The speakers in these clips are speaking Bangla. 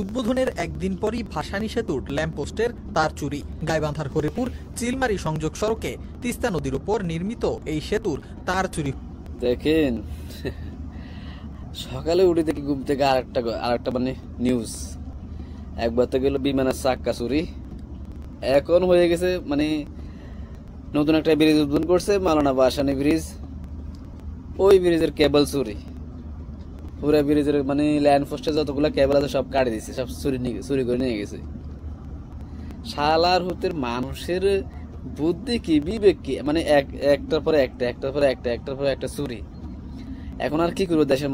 উদ্বোধনের একদিন পরই ভাসানী সেতুর ল্যাম্পপোস্টের তার চুরি। গাইবান্ধার হরিপুর চিলমারি সংযোগ সড়কে তিস্তা নদীর উপর নির্মিত এই সেতুর তার চুরি। দেখেন, সকালে উঠে দেখি ঘুম থেকে আরেকটা মানে নিউজ। একবার তো গেল বিমানের চাক্কা চুরি, এখন হয়ে গেছে মানে নতুন একটা ব্রিজ উদ্বোধন করছে মাওলানা ভাসানী ব্রিজ, ওই ব্রিজের কেবল চুরি। পুরো ব্রিজের মানে ল্যান্ড পোস্টে যতগুলো কেবল আছে সব কাটে দিচ্ছে, সব চুরি করে নিয়ে গেছে। শালার হুতের মানুষের বুদ্ধি কি, বিবেক কি, মানে একটার পরে একটা চুরি। এখন আর কি করবো? দেশের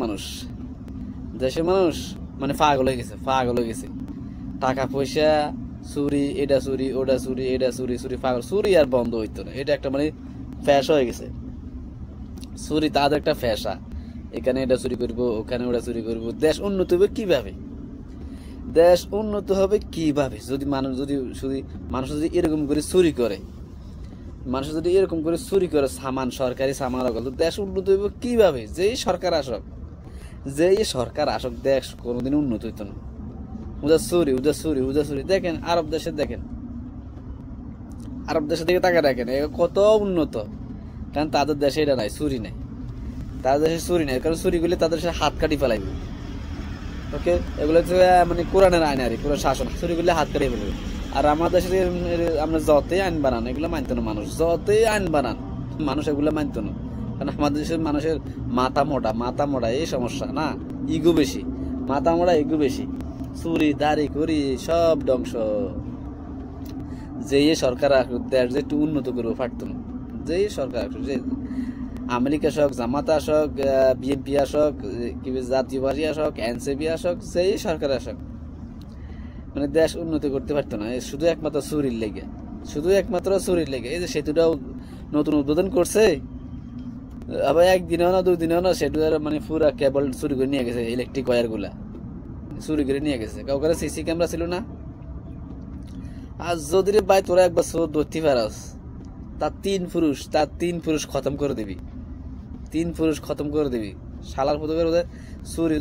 মানুষ মানে পাগল হয়ে গেছে। টাকা পয়সা চুরি, এটা চুরি, ওটা চুরি, এটা চুরি, পাগল। চুরি আর বন্ধ হইতো না, এটা একটা মানে ফ্যাশা হয়ে গেছে। চুরি তাদের একটা ফ্যাশা, এখানে এটা চুরি করবো, ওখানে ওটা চুরি করবো। দেশ উন্নত হবে কিভাবে? যদি মানুষ যদি এরকম করে চুরি করে, সামান, সরকারি সামান, দেশ উন্নত হইব কিভাবে? যেই সরকার আসক দেশ কোনোদিন উন্নত হইতো না। উদা চুরি। দেখেন আরব দেশে দিকে তাকা দেখেন, কত উন্নত। কারণ তাদের দেশে এটা নাই, চুরি নাই। কারণ চুরি করলে তাদের দেশে হাত কাটি ফেলাইবে। ওকে, এগুলো মানে কোরআনের আইন আর কোরআন শাসন। চুরি করলে হাত কাটি ফেলবে। আর আমাদের দেশে আমরা যতই আইন বানান, এগুলো মানতো না মানুষ। যতই আইন বানান, মানুষ এগুলো মানতো না। কারণ আমাদের দেশের মানুষের মাথা মোটা, এই সমস্যা না, ইগো বেশি। মাথা মোটা, ইগো বেশি। চুরি দাড়ি করি সব ধ্বংস। যে সরকার দেশ যে একটু উন্নত করবো পারতো না। যে সরকার, যে আমেরিকা আসক, জামাত আসক, বিএনপি আসক, জাতীয় পার্টি আসক, এনসিপি আসক, সেই সরকার আসক, মানে দেশ উন্নতি করতে পারতো না। শুধু একমাত্র চুরির লেগে। এই যে সেতুটাও নতুন উদ্বোধন করছে, আবার একদিনও না, 2 দিনেও না, সেতুটার মানে পুরা কেবল চুরি করে নিয়ে গেছে। ইলেকট্রিক ওয়্যার গুলা চুরি করে নিয়ে গেছে। কাউকে সিসি ক্যামেরা ছিল না। আর যদি রে ভাই তোরা একবার চোর ধরতে পারস, তার তিন পুরুষ খতম করে দিবি। শালার মতো করে চুরি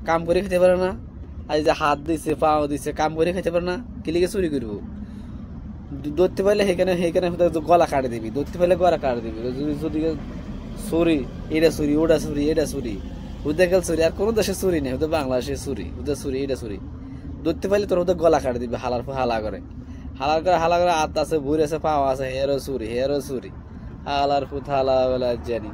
কাম করে খেতে পারে না। আর যে হাত দিছে, পাও দিছে, কাম করে খেতে পারে না, কি লিগে চুরি করবো? ধরতে পারলে সেখানে গলা কাটে দিবি। যদি চুরি, এটা চুরি, ওটা চুরি, ওদের চুরি। আর কোন দেশে চুরি নেই, ওদের বাংলাদেশে চুরি, এটা চুরি। ধরতে পারলে তোর ওদের গলা কাটে দিবি। হালা করে হাত আছে, ভুঁড়ি আছে, পাওয়া আছে, হেরো চুরি। হালার ফুত হালা জানি।